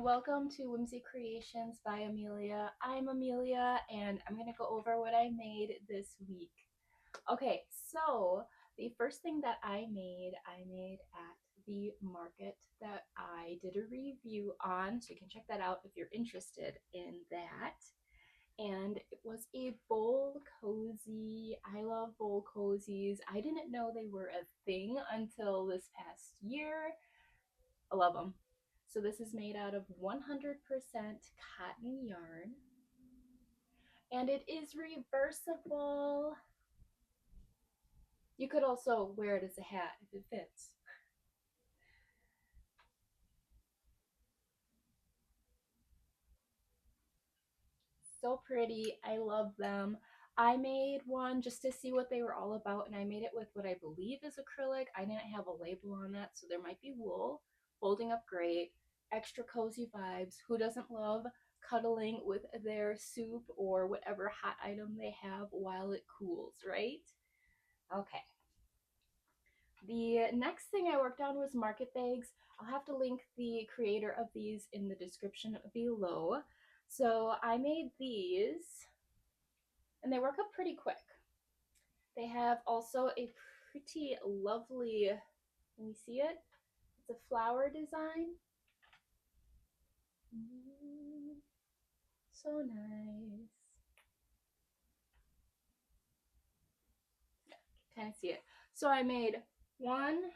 everyone, welcome to Whimsy Creations by Amelia. I'm Amelia and I'm going to go over what I made this week. Okay, so the first thing that I made at the market that I did a review on, so you can check that out if you're interested in that. And it was a bowl cozy. I love bowl cozies. I didn't know they were a thing until this past year. I love them. So this is made out of 100% cotton yarn, and it is reversible. You could also wear it as a hat if it fits. So pretty. I love them. I made one just to see what they were all about, and I made it with what I believe is acrylic. I didn't have a label on that, so there might be wool. Holding up great. Extra cozy vibes. Who doesn't love cuddling with their soup or whatever hot item they have while it cools, right? Okay. The next thing I worked on was market bags. I'll have to link the creator of these in the description below. So I made these and they work up pretty quick. They have also a pretty lovely, can you see it? It's a flower design. So nice. Kind of see it. So I made one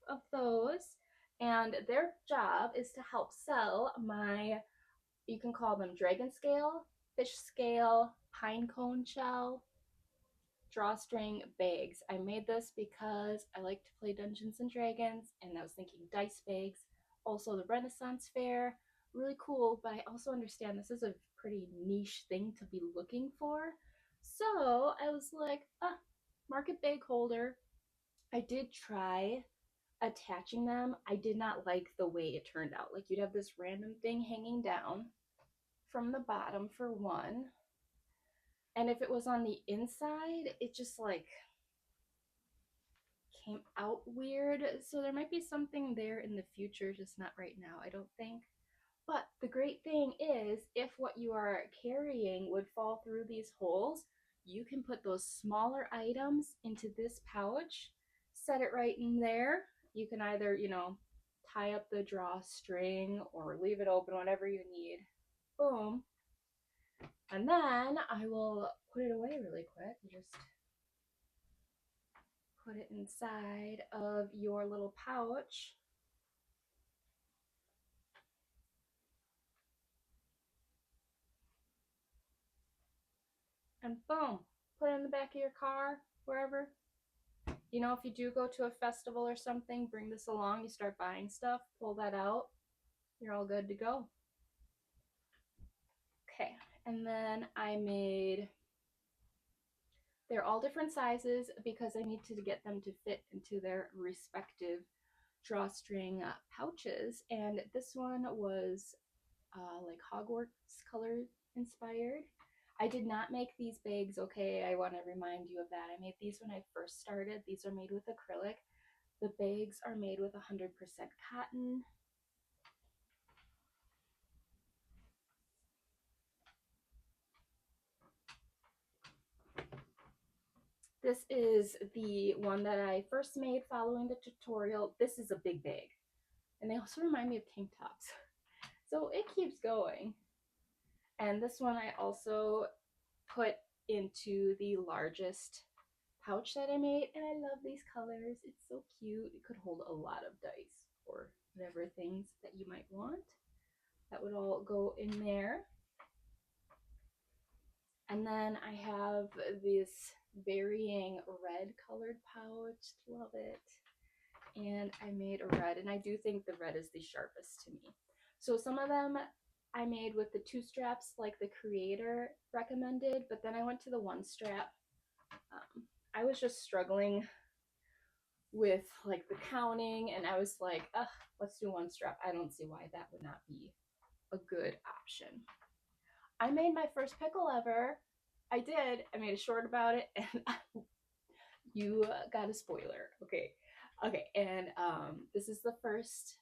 of those, and their job is to help sell my, you can call them dragon scale, fish scale, pine cone shell, drawstring bags. I made this because I like to play Dungeons and Dragons, and I was thinking dice bags. Also the Renaissance Fair, really cool, but I also understand this is a pretty niche thing to be looking for. So I was like, market bag holder. I did try attaching them. I did not like the way it turned out. Like, you'd have this random thing hanging down from the bottom for one, and if it was on the inside, it just like came out weird. So there might be something there in the future, just not right now, I don't think. But the great thing is, if what you are carrying would fall through these holes, you can put those smaller items into this pouch, set it right in there. You can either, tie up the drawstring or leave it open, whatever you need. Boom. And then I will put it away really quick. Just put it inside of your little pouch. And boom, put it in the back of your car, wherever. If you do go to a festival or something, bring this along, you start buying stuff, pull that out, you're all good to go. Okay, and then they're all different sizes because I need to get them to fit into their respective drawstring pouches. And this one was like Hogwarts color inspired. I did not make these bags, okay? I want to remind you of that. I made these when I first started. These are made with acrylic. The bags are made with 100% cotton. This is the one that I first made following the tutorial. This is a big bag. And they also remind me of tank tops. So it keeps going. And this one I also put into the largest pouch that I made, and I love these colors. It's so cute. It could hold a lot of dice or whatever things that you might want. That would all go in there. And then I have this varying red colored pouch. Love it. And I made a red, and I do think the red is the sharpest to me. So some of them I made with the 2 straps like the creator recommended, but then I went to the 1 strap. I was just struggling with like the counting, and I was like, ugh, let's do 1 strap. I don't see why that would not be a good option. I made my first pickle ever. I did. I made a short about it, and you got a spoiler. Okay, and this is the first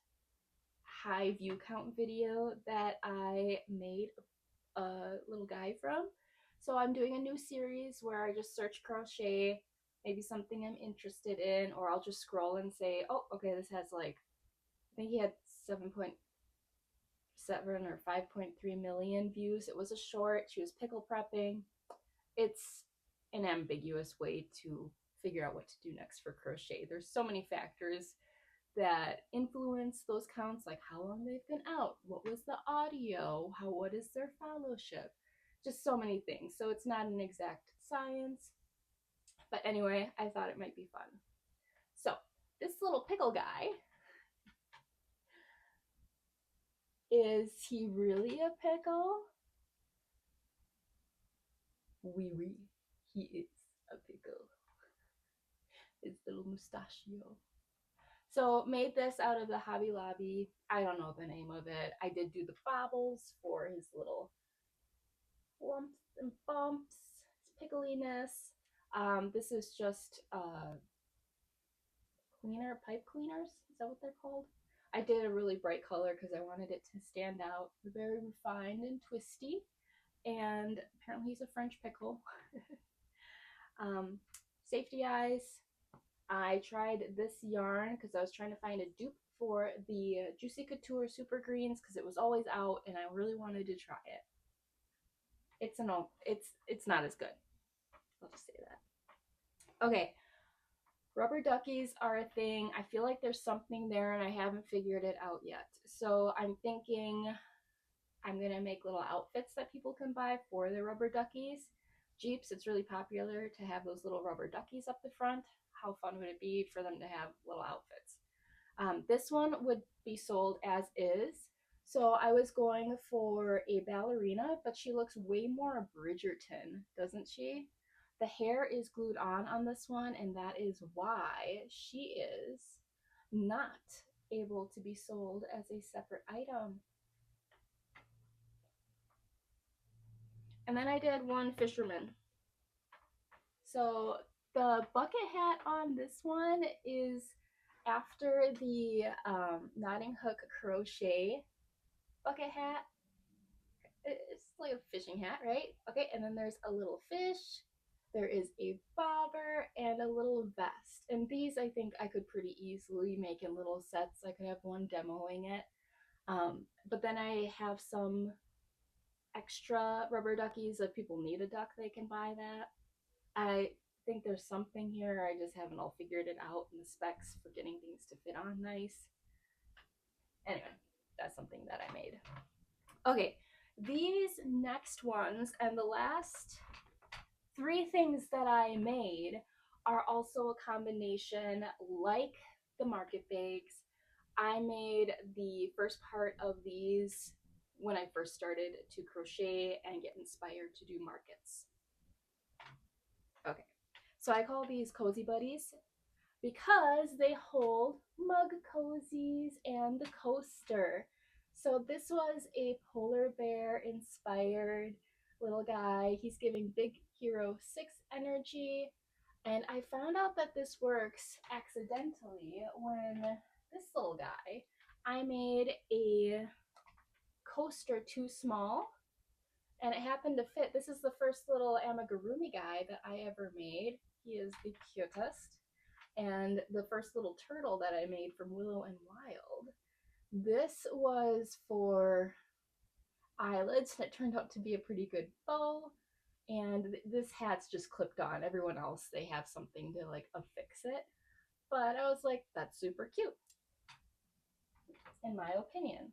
high view count video that I made a little guy from. So I'm doing a new series where I just search crochet, maybe something I'm interested in, or I'll just scroll and say, oh, okay, this has like, I think he had 7.7 or 5.3 million views. It was a short. She was pickle prepping. It's an ambiguous way to figure out what to do next for crochet. There's so many factors that influence those counts, like how long they've been out, what was the audio, what is their fellowship, just so many things. So it's not an exact science. But anyway, I thought it might be fun. So this little pickle guy, is he really a pickle? Oui, he is a pickle. His little mustachio. So made this out of the Hobby Lobby. I don't know the name of it. I did do the bobbles for his little lumps and bumps, his pickliness. This is just cleaner, pipe cleaners. Is that what they're called? I did a really bright color because I wanted it to stand out. Very refined and twisty. And apparently he's a French pickle. Safety eyes. I tried this yarn because I was trying to find a dupe for the Juicy Couture Super Greens because it was always out and I really wanted to try it. It's not as good. I'll just say that. Okay, rubber duckies are a thing. I feel like there's something there and I haven't figured it out yet. So I'm thinking I'm gonna make little outfits that people can buy for the rubber duckies. Jeeps, it's really popular to have those little rubber duckies up the front. How fun would it be for them to have little outfits? This one would be sold as is. So I was going for a ballerina, but she looks way more Bridgerton, doesn't she? The hair is glued on this one, and that is why she is not able to be sold as a separate item. And then I did one fisherman. So the bucket hat on this one is after the knotting hook crochet bucket hat. It's like a fishing hat, right? Okay, and then there's a little fish, there is a bobber, and a little vest. And these I think I could pretty easily make in little sets. I could have one demoing it. But then I have some extra rubber duckies. If people need a duck, they can buy that. I think there's something here. I just haven't all figured it out in the specs for getting things to fit on nice. Anyway, that's something that I made. Okay, these next ones and the last 3 things that I made are also a combination like the market bags. I made the first part of these when I first started to crochet and get inspired to do markets. Okay, so I call these cozy buddies because they hold mug cozies and the coaster. So this was a polar bear inspired little guy. He's giving Big Hero 6 energy. And I found out that this works accidentally when this little guy, I made a coaster too small and it happened to fit. This is the first little amigurumi guy that I ever made. He is the cutest. And the first little turtle that I made from Willow and Wild. This was for eyelids, and it turned out to be a pretty good bow. And this hat's just clipped on. Everyone else, they have something to like affix it. But I was like, that's super cute, in my opinion.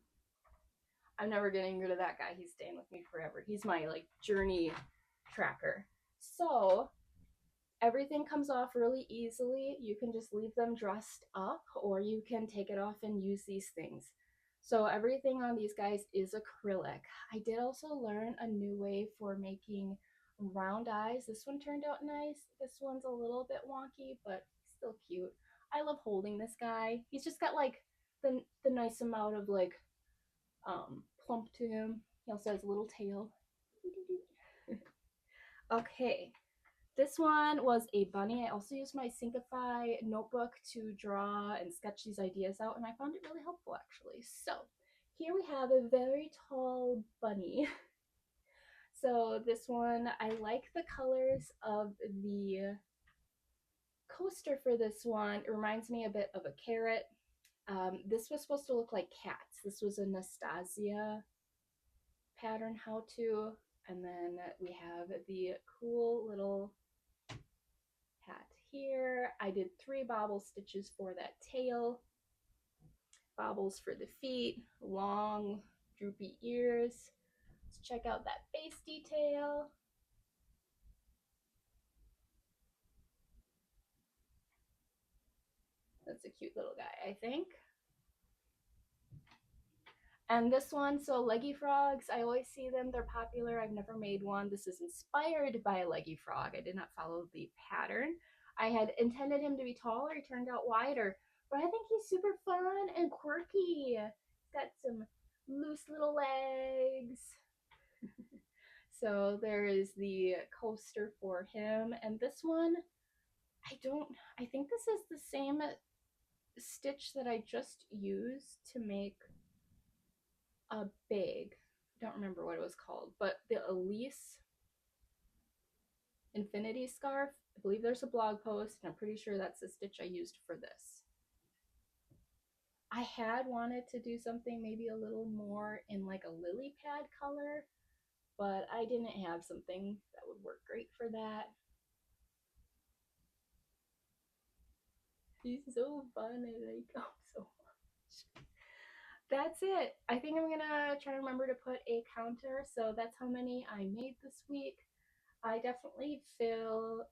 I'm never getting rid of that guy. He's staying with me forever. He's my like journey tracker. So everything comes off really easily. You can just leave them dressed up or you can take it off and use these things. So everything on these guys is acrylic. I did also learn a new way for making round eyes. This one turned out nice. This one's a little bit wonky, but still cute. I love holding this guy. He's just got like the nice amount of like plump to him. He also has a little tail. Okay. This one was a bunny. I also used my Syncify notebook to draw and sketch these ideas out, and I found it really helpful actually. So here we have a very tall bunny. So this one, I like the colors of the coaster for this one. It reminds me a bit of a carrot. This was supposed to look like cats. This was a Nastasia pattern how to. And then we have the cool little hat here. I did 3 bobble stitches for that tail, bobbles for the feet, long droopy ears. Let's check out that face detail. That's a cute little guy, I think. And this one, so leggy frogs, I always see them. They're popular. I've never made one. This is inspired by a leggy frog. I did not follow the pattern. I had intended him to be taller. He turned out wider. But I think he's super fun and quirky. He's got some loose little legs. So there is the coaster for him. And this one, I think this is the same stitch that I just used to make a bag. I don't remember what it was called, but the Elise Infinity Scarf. I believe there's a blog post, and I'm pretty sure that's the stitch I used for this. I had wanted to do something maybe a little more in like a lily pad color, but I didn't have something that would work great for that. He's so fun. I like him so much. That's it. I think I'm gonna try to remember to put a counter, so that's how many I made this week. I definitely feel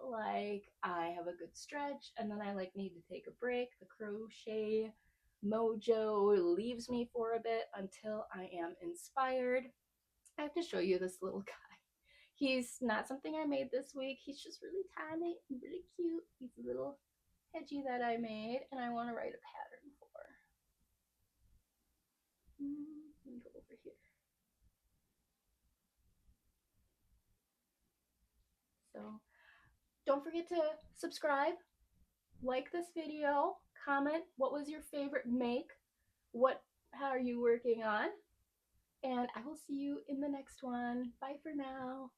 like I have a good stretch, and then I like need to take a break. The crochet mojo leaves me for a bit until I am inspired. I have to show you this little guy. He's not something I made this week. He's just really tiny and really cute. He's a little hedgie that I made, and I want to write a pattern for. Let me go over here. So don't forget to subscribe, like this video, comment what was your favorite make, how are you working on, and I will see you in the next one. Bye for now.